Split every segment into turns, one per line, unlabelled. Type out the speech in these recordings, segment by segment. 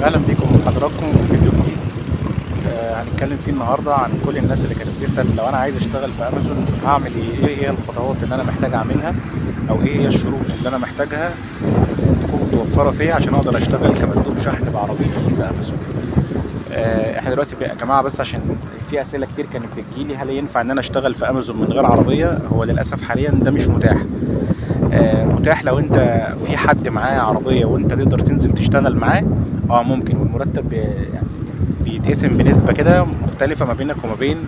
اهلا بيكم وحضراتكم في فيديو جديد. هنتكلم فيه النهارده عن كل الناس اللي كانت بتسأل لو انا عايز اشتغل في امازون هعمل ايه هي الخطوات اللي انا محتاج اعملها، او ايه هي الشروط اللي انا محتاجها تكون متوفره فيا عشان اقدر اشتغل كمندوب شحن بعربيتي في امازون. احنا دلوقتي يا جماعه، بس عشان في اسئله كتير كانت بتجيلي، هل ينفع ان انا اشتغل في امازون من غير عربيه؟ هو للاسف حاليا ده مش متاح. متاح لو انت في حد معاه عربيه وانت تقدر تنزل تشتغل معاه، ممكن، والمرتب يعني بيتقسم بنسبه كده مختلفه ما بينك وما بين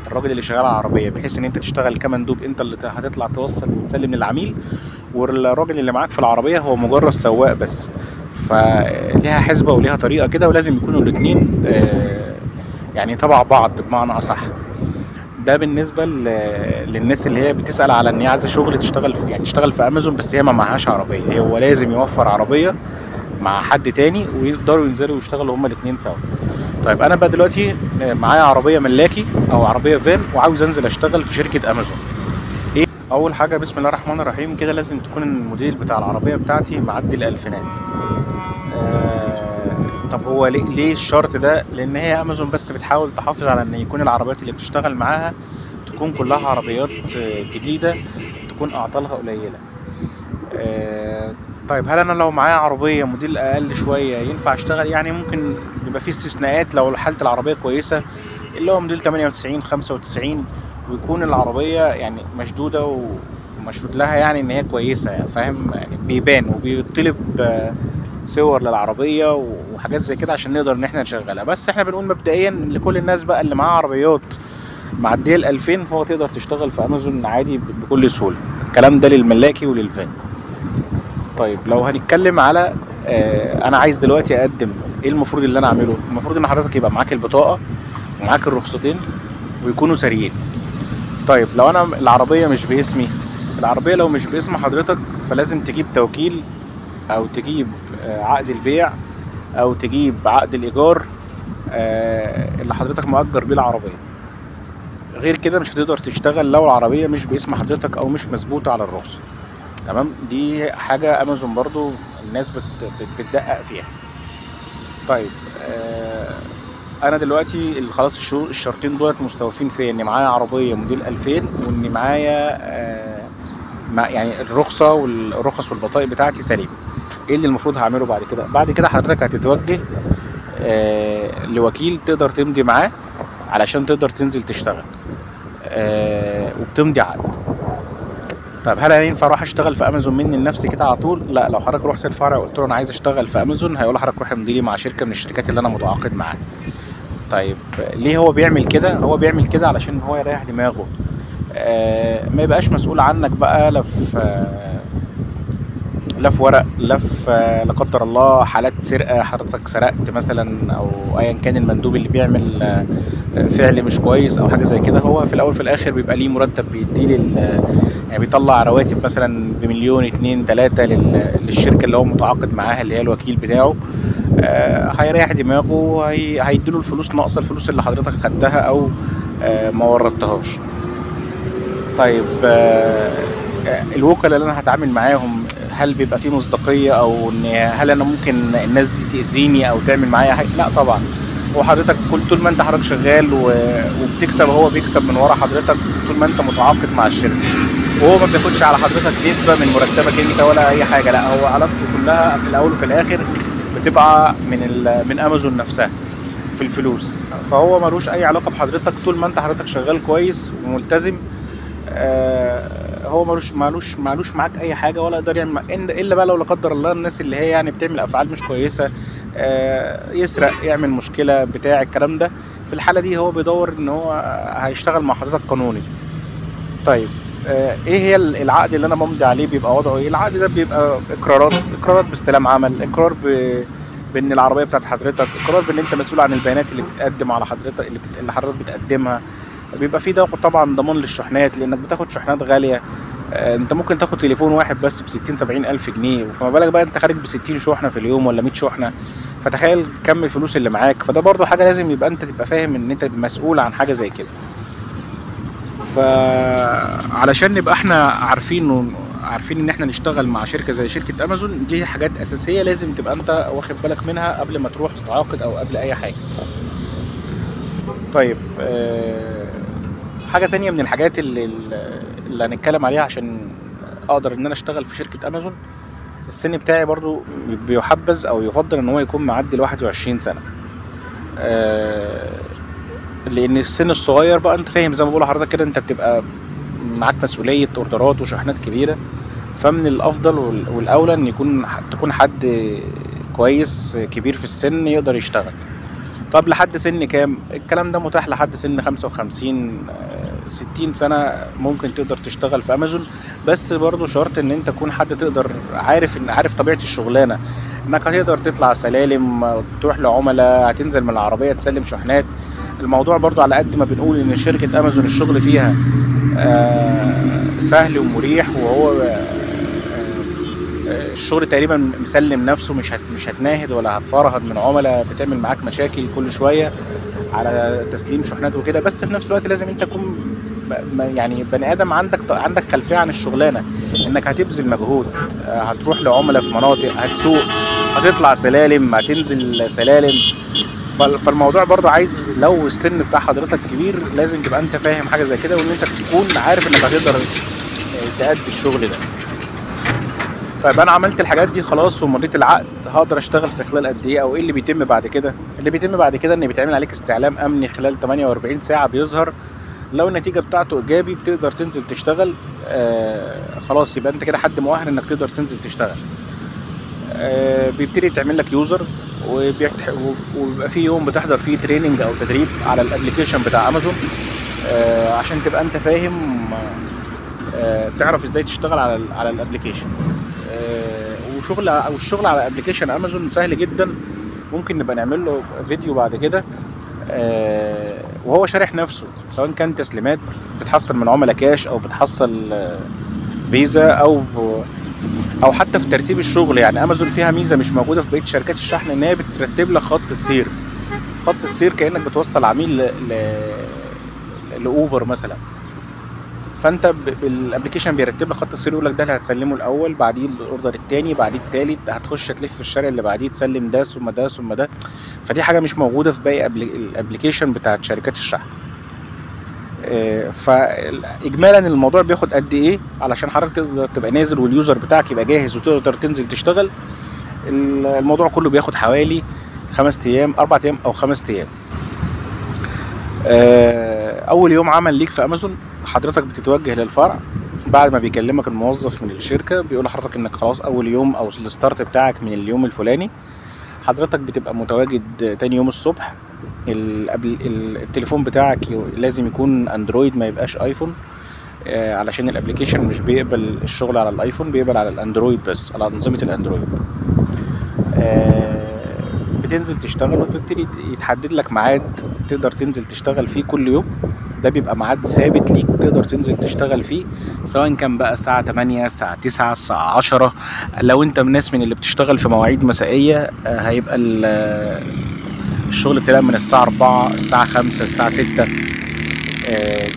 الراجل اللي شغال على العربيه، بحيث ان انت تشتغل كمندوب، انت اللي هتطلع توصل وتسلم للعميل، والراجل اللي معاك في العربيه هو مجرد سواق بس. فليها حسبه وليها طريقه كده، ولازم يكونوا الاتنين يعني تبع بعض بمعنى اصح. ده بالنسبه للناس اللي هي بتسال على ان هي عايزه شغل تشتغل في، يعني تشتغل في امازون، بس هي ما معهاش عربيه. هو لازم يوفر عربيه مع حد تاني ويقدروا ينزلوا يشتغلوا هما الاتنين سوا. طيب انا بقى دلوقتي معايا عربيه ملاكي او عربيه فان، وعاوز انزل اشتغل في شركه امازون. ايه اول حاجه؟ بسم الله الرحمن الرحيم كده، لازم تكون الموديل بتاع العربيه بتاعتي معدي الالفينات. طب هو ليه الشرط ده؟ لان هي امازون بس بتحاول تحافظ على ان يكون العربيات اللي بتشتغل معاها تكون كلها عربيات جديده، تكون اعطالها قليله. طيب هل انا لو معايا عربيه موديل اقل شويه ينفع اشتغل؟ يعني ممكن بيبقى فيه استثناءات لو حاله العربيه كويسه، اللي هو موديل 98 95، ويكون العربيه يعني مشدوده ومشدود لها، يعني ان هي كويسه، يعني فاهم، يعني بيبان وبيطلب صور للعربيه وحاجات زي كده عشان نقدر ان احنا نشغلها. بس احنا بنقول مبدئيا لكل الناس بقى اللي معاها عربيات معديه ال 2000 هو تقدر تشتغل في امازون عادي بكل سهوله. الكلام ده للملاكي وللفان. طيب لو هنتكلم على انا عايز دلوقتي اقدم، ايه المفروض اللي انا اعمله؟ المفروض ان حضرتك يبقى معاك البطاقه ومعاك الرخصتين ويكونوا ساريين. طيب لو انا العربيه مش باسمي، العربيه لو مش باسم حضرتك فلازم تجيب توكيل، او تجيب عقد البيع، او تجيب عقد الايجار اللي حضرتك مؤجر بيه العربيه. غير كده مش هتقدر تشتغل لو العربيه مش باسم حضرتك او مش مثبوته على الرخصه. تمام؟ دي حاجه امازون برضو الناس بتدقق فيها. طيب انا دلوقتي خلاص الشرطين دولت مستوفين فيا، ان معايا عربيه موديل 2000 وان معايا يعني الرخص والبطايق بتاعتي سليمه. ايه اللي المفروض هعمله بعد كده؟ بعد كده حضرتك هتتوجه لوكيل تقدر تمضي معاه علشان تقدر تنزل تشتغل، وبتمضي عقد. طب هل انا ينفع اروح اشتغل في امازون مني لنفسي كده على طول؟ لا، لو حضرتك رحت الفرع وقلت له انا عايز اشتغل في امازون، هيقول لحضرتك روح امضي لي مع شركه من الشركات اللي انا متعاقد معاها. طيب ليه هو بيعمل كده؟ هو بيعمل كده علشان هو يريح دماغه، ما يبقاش مسؤول عنك بقى، لا في ورق، لا في لا قدر الله حالات سرقه، حضرتك سرقت مثلا، او ايا كان المندوب اللي بيعمل فعل مش كويس او حاجه زي كده. هو في الاول في الاخر بيبقى ليه مرتب بيديه يعني بيطلع رواتب مثلا بمليون 2 3 للشركه اللي هو متعاقد معاها اللي هي الوكيل بتاعه. هيريح دماغه وهيديله الفلوس ناقصه الفلوس اللي حضرتك خدتها او ما وردتهاش. طيب الوكلاء اللي انا هتعامل معاهم، هل بيبقى فيه مصداقيه، او هل انا ممكن الناس دي تاذيني او تعمل معايا حاجه؟ لا طبعا. هو حضرتك طول ما انت حضرتك شغال وبتكسب، هو بيكسب من ورا حضرتك طول ما انت متعاقد مع الشركه، وهو ما بياخدش على حضرتك نسبه من مرتبك انت ولا اي حاجه. لا، هو علاقته كلها في الاول وفي الاخر بتبقى من امازون نفسها في الفلوس. فهو ملوش اي علاقه بحضرتك طول ما انت حضرتك شغال كويس وملتزم. هو مالوش معاك اي حاجه، ولا يقدر يعمل الا بقى لو لا قدر الله الناس اللي هي يعني بتعمل افعال مش كويسه، يسرق، يعمل مشكله بتاع الكلام ده. في الحاله دي هو بيدور ان هو هيشتغل مع حضرتك قانوني. طيب ايه هي العقد اللي انا بمضي عليه؟ بيبقى وضعه ايه؟ العقد ده بيبقى اقرارات باستلام عمل، اقرار بان العربيه بتاعت حضرتك، اقرار بان انت مسؤول عن البيانات اللي بتقدم على حضرتك، اللي حضرتك بتقدمها. بيبقى فيه ده طبعا ضمان للشحنات، لانك بتاخد شحنات غاليه. انت ممكن تاخد تليفون واحد بس ب60 70 الف جنيه، فما بالك بقى انت خارج ب60 شحنه في اليوم ولا 100 شحنه. فتخيل كم الفلوس اللي معاك. فده برضو حاجه لازم يبقى انت تبقى فاهم ان انت مسؤول عن حاجه زي كده. فعلشان نبقى احنا عارفين عارفين ان احنا نشتغل مع شركه زي شركه امازون، دي حاجات اساسيه لازم تبقى انت واخد بالك منها قبل ما تروح تتعاقد او قبل اي حاجه. طيب حاجه تانية من الحاجات اللي هنتكلم عليها عشان اقدر ان انا اشتغل في شركه امازون، السن بتاعي برضو بيحبذ او يفضل ان هو يكون معدي 21 سنه. لان السن الصغير بقى انت فاهم زي ما بقول لحضرتك كده، انت بتبقى معاك مسؤوليه اوردرات وشحنات كبيره، فمن الافضل والاولى ان تكون حد كويس كبير في السن يقدر يشتغل. طب لحد سن كام؟ الكلام ده متاح لحد سن 55 60 سنه ممكن تقدر تشتغل في امازون، بس برضو شرط ان انت تكون حد تقدر عارف طبيعه الشغلانه، انك هتقدر تطلع سلالم، تروح لعملاء، هتنزل من العربيه تسلم شحنات. الموضوع برضو على قد ما بنقول ان شركه امازون الشغل فيها سهل ومريح، وهو الشغل تقريبا مسلم نفسه، مش هتناهد ولا هتفرهد من عملاء بتعمل معاك مشاكل كل شويه على تسليم شحنات وكده. بس في نفس الوقت لازم انت تكون يعني بني ادم عندك خلفيه عن الشغلانه، انك هتبذل مجهود، هتروح لعملاء في مناطق، هتسوق، هتطلع سلالم، هتنزل سلالم. فالموضوع برضو عايز لو السن بتاع حضرتك كبير لازم تبقى انت فاهم حاجه زي كده، وان انت تكون عارف انك هتقدر تأدي الشغل ده. طيب انا عملت الحاجات دي خلاص ومضيت العقد، هقدر اشتغل في خلال قد ايه، او ايه اللي بيتم بعد كده؟ اللي بيتم بعد كده ان بيتعمل عليك استعلام امني خلال 48 ساعه بيظهر، لو النتيجه بتاعته ايجابي بتقدر تنزل تشتغل. خلاص يبقى انت كده حد مؤهل انك تقدر تنزل تشتغل. بيبتدي تعمل لك يوزر، وبيبقى في يوم بتحضر فيه تريننج او تدريب على الابلكيشن بتاع امازون، عشان تبقى انت فاهم تعرف ازاي تشتغل على الابلكيشن. والشغل على ابلكيشن امازون سهل جدا، ممكن نبقى نعمل له فيديو بعد كده وهو شارح نفسه، سواء كان تسليمات بتحصل من عملاء كاش، او بتحصل فيزا، او حتى في ترتيب الشغل. يعني امازون فيها ميزه مش موجوده في بقيه شركات الشحن، ان هي بترتب لك خط السير كانك بتوصل عميل لاوبر مثلا. فانت بالابلكيشن بيرتب لك خط السير، يقول لك ده اللي هتسلمه الاول، بعديه الاوردر الثاني، بعديه الثالث، هتخش تلف في الشارع اللي بعديه تسلم ده ثم ده ثم ده. فدي حاجه مش موجوده في باقي الابلكيشن بتاعت شركات الشحن. فاجمالا الموضوع بياخد قد ايه علشان حضرتك تقدر تبقى نازل واليوزر بتاعك يبقى جاهز وتقدر تنزل تشتغل؟ الموضوع كله بياخد حوالي 5 ايام 4 ايام او 5 ايام. اول يوم عمل ليك في امازون حضرتك بتتوجه للفرع، بعد ما بيكلمك الموظف من الشركه بيقول لحضرتك انك خلاص اول يوم او الستارت بتاعك من اليوم الفلاني. حضرتك بتبقى متواجد تاني يوم الصبح. التليفون بتاعك لازم يكون اندرويد، ما يبقاش ايفون، علشان الابليكيشن مش بيقبل الشغل على الايفون، بيقبل على الاندرويد بس، على انظمه الاندرويد. بتنزل تشتغل وبتبتدي يتحدد لك ميعاد تقدر تنزل تشتغل فيه كل يوم. ده بيبقى ميعاد ثابت ليك تقدر تنزل تشتغل فيه، سواء كان بقى الساعة 8 الساعة 9 الساعة 10. لو انت من الناس من اللي بتشتغل في مواعيد مسائية هيبقى الشغل بتلاقي من الساعة 4 الساعة 5 الساعة 6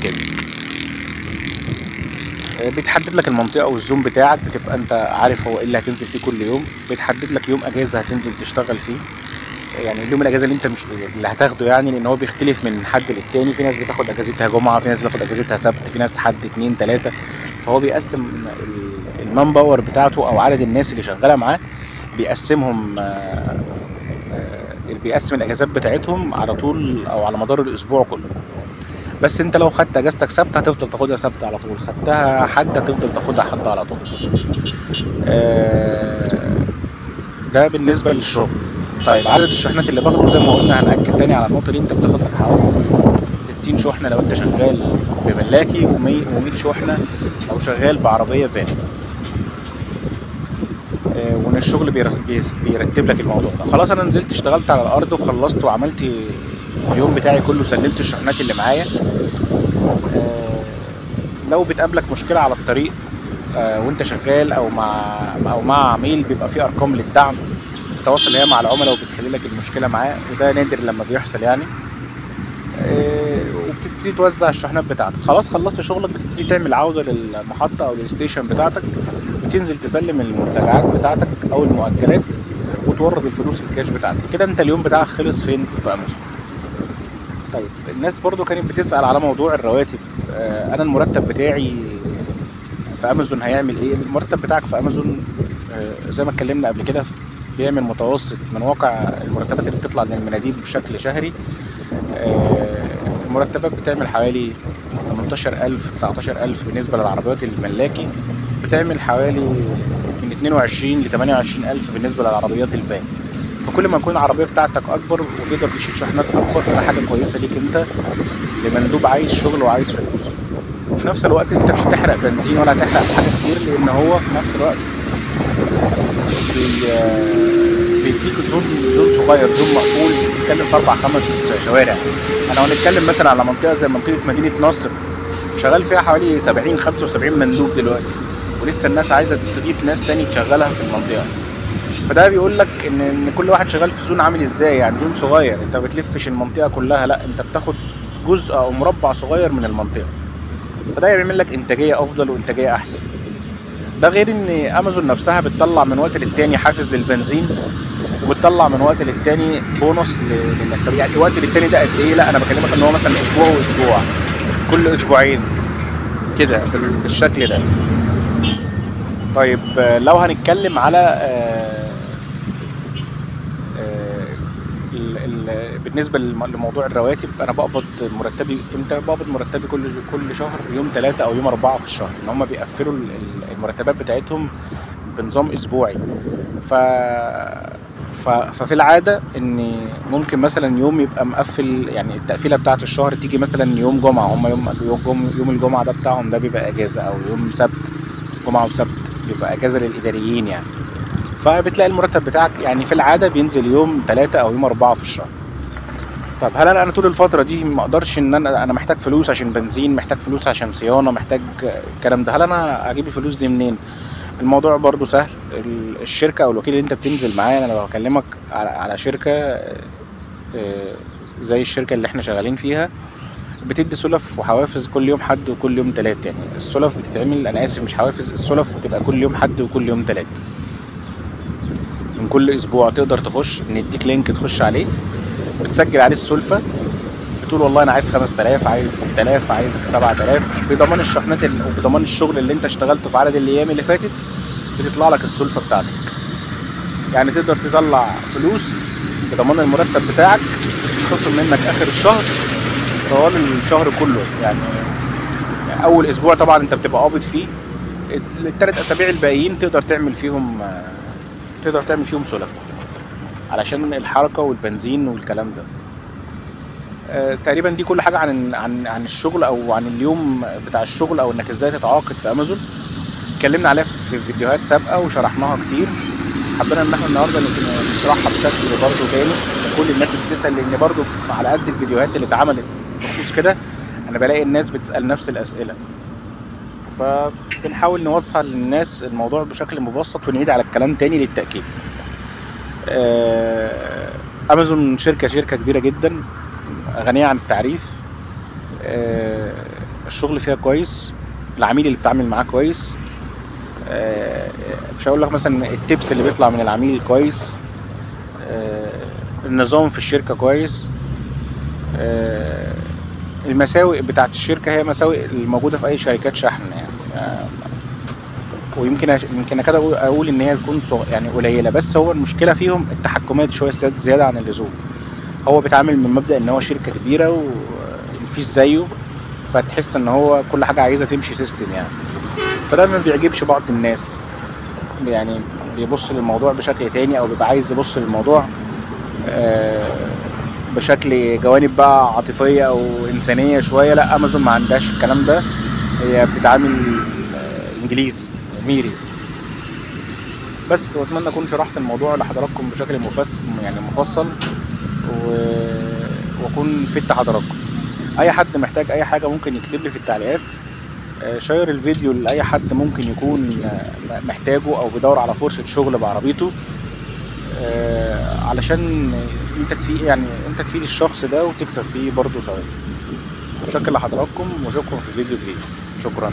كده. بيتحدد لك المنطقة والزوم بتاعك، بتبقى انت عارف هو ايه اللي هتنزل فيه كل يوم. بيتحدد لك يوم اجازة هتنزل تشتغل فيه، يعني اليوم الاجازه اللي انت مش اللي هتاخده، يعني لان هو بيختلف من حد للتاني. في ناس بتاخد اجازتها جمعه، في ناس بتاخد اجازتها سبت، في ناس حد 2 3. فهو بيقسم المان باور بتاعته او عدد الناس اللي شغاله معاه، بيقسم الاجازات بتاعتهم على طول او على مدار الاسبوع كله. بس انت لو خدت اجازتك سبت هتفضل تاخدها سبت على طول، خدتها حد هتفضل تاخدها حد على طول. ده بالنسبه للشغل. طيب عدد الشحنات اللي باخده زي ما قلنا، هنأكد تاني على النقطة دي، انت بتاخد لك حوالي 60 شحنة لو انت شغال بملاكي، و100 شحنة لو شغال بعربية فان. وان الشغل بيرتب لك الموضوع ده. خلاص انا نزلت اشتغلت على الارض وخلصت وعملت اليوم بتاعي كله، سلمت الشحنات اللي معايا. لو بتقابلك مشكلة على الطريق وانت شغال او مع عميل، بيبقى فيه ارقام للدعم، تتواصل هي مع العملاء وبتحل لك المشكله معاه، وده نادر لما بيحصل يعني. وبتبتدي توزع الشحنات بتاعتك. خلاص خلصت شغلك، بتبتدي تعمل عوده للمحطه او للستيشن بتاعتك، بتنزل تسلم المنتجعات بتاعتك او المؤجلات وتورد الفلوس الكاش بتاعتك. كده انت اليوم بتاعك خلص فين؟ في امازون. طيب الناس برضو كانت بتسأل على موضوع الرواتب. انا المرتب بتاعي في امازون هيعمل ايه؟ المرتب بتاعك في امازون زي ما اتكلمنا قبل كده بيعمل متوسط من واقع المرتبات اللي بتطلع من المناديب بشكل شهري. المرتبات بتعمل حوالي 18,000 19,000 بالنسبة للعربيات الملاكي، بتعمل حوالي من 22 ل 28,000 بالنسبة للعربيات الفان. فكل ما يكون العربية بتاعتك أكبر وتقدر تشيل شحنات أكبر فده حاجة كويسة ليك أنت لمندوب عايز شغل وعايز فلوس. وفي نفس الوقت أنت مش هتحرق بنزين ولا هتحرق حاجة كتير، لأن هو في نفس الوقت بيديك زون صغير، زون مقفول بتتكلم في 4-5 شوارع. انا هنتكلم مثلا على منطقه زي منطقه مدينه نصر شغال فيها حوالي 70-75 مندوب دلوقتي، ولسه الناس عايزه تضيف ناس تاني تشغلها في المنطقه. فده بيقول لك ان كل واحد شغال في زون عامل ازاي، يعني زون صغير انت ما بتلفش المنطقه كلها، لا انت بتاخد جزء او مربع صغير من المنطقه، فده يعمل لك انتاجيه افضل وانتاجيه احسن. ده غير ان امازون نفسها بتطلع من وقت للتاني حافز للبنزين، وبتطلع من وقت للتاني بونص للمكتب. يعني وقت للتاني ده قد ايه؟ لا انا بكلمك ان هو مثلا اسبوع واسبوع، كل اسبوعين كده بالشكل ده. طيب لو هنتكلم على بالنسبه لموضوع الرواتب، انا بقبض مرتبي امتى؟ بقبض مرتبي كل شهر يوم 3 او يوم 4 في الشهر، ان هم بيقفلوا المرتبات بتاعتهم بنظام اسبوعي. ف ففي العاده ان ممكن مثلا يوم يبقى مقفل، يعني التقفيله بتاعه الشهر تيجي مثلا يوم جمعه، هم يوم الجمعه ده بتاعهم ده بيبقى اجازه، او يوم سبت، جمعه وسبت بيبقى اجازه للاداريين يعني. فبتلاقي المرتب بتاعك يعني في العاده بينزل يوم 3 او يوم 4 في الشهر. طب هل انا طول الفتره دي ما اقدرش ان انا محتاج فلوس عشان بنزين، محتاج فلوس عشان صيانه، محتاج الكلام ده، هل انا اجيب الفلوس دي منين؟ الموضوع برضو سهل. الشركه او الوكيل اللي انت بتنزل معاه، انا لو هكلمك على شركه زي الشركه اللي احنا شغالين فيها، بتدي سلف وحوافز كل يوم حد وكل يوم تلات. يعني السلف بتتعمل، انا اسف مش حوافز، السلف بتبقى كل يوم حد وكل يوم تلات. من كل اسبوع تقدر تخش، نديك لينك تخش عليه بتسجل عليه السلفه، بتقول والله انا عايز 5000، عايز 6000، عايز 7000، بضمان الشحنات وبضمان الشغل اللي انت اشتغلته في عدد الايام اللي فاتت، بتطلع لك السلفه بتاعتك. يعني تقدر تطلع فلوس بضمان المرتب بتاعك تخصم منك اخر الشهر طوال الشهر كله. يعني اول اسبوع طبعا انت بتبقى قابض فيه، الثلاث اسابيع الباقيين تقدر تعمل فيهم سلف علشان الحركه والبنزين والكلام ده. تقريبا دي كل حاجه عن الشغل او عن اليوم بتاع الشغل، او انك ازاي تتعاقد في امازون. اتكلمنا عليها في فيديوهات سابقه وشرحناها كتير، حبينا ان احنا النهارده نشرحها بشكل برضو تاني لكل الناس اللي بتسال، لان برضو على قد الفيديوهات اللي اتعملت بخصوص كده انا بلاقي الناس بتسال نفس الاسئله، فبنحاول نوصل للناس الموضوع بشكل مبسط ونعيد على الكلام تاني للتاكيد. امازون شركه كبيره جدا غنيه عن التعريف. الشغل فيها كويس، العميل اللي بتعامل معاه كويس. مش هقول لك مثلا التيبس اللي بيطلع من العميل كويس، النظام في الشركه كويس. المساوئ بتاعت الشركه هي مساوئ الموجوده في اي شركات شحن يعني، ويمكن اكاد اقول ان هي تكون يعني قليله، بس هو المشكله فيهم التحكمات شويه زياده عن اللزوم. هو بيتعامل من مبدأ ان هو شركه كبيره ومفيش زيه، فتحس ان هو كل حاجه عايزه تمشي سيستم يعني، فده ما بيعجبش بعض الناس. يعني بيبص للموضوع بشكل تاني، او بيبقى عايز يبص للموضوع بشكل جوانب بقى عاطفيه او انسانيه شويه. لا امازون ما عندهاش الكلام ده، هي بتتعامل انجليزي ميري بس. واتمنى اكون شرحت الموضوع لحضراتكم بشكل مفصل واكون فدت حضراتكم. اي حد محتاج اي حاجه ممكن يكتب لي في التعليقات، شير الفيديو لاي حد ممكن يكون محتاجه او بيدور على فرصه شغل بعربيته، علشان انت تفيد الشخص ده وتكسب فيه برضه ثواب. شكرا لحضراتكم واشوفكم في فيديو جديد. شكرا.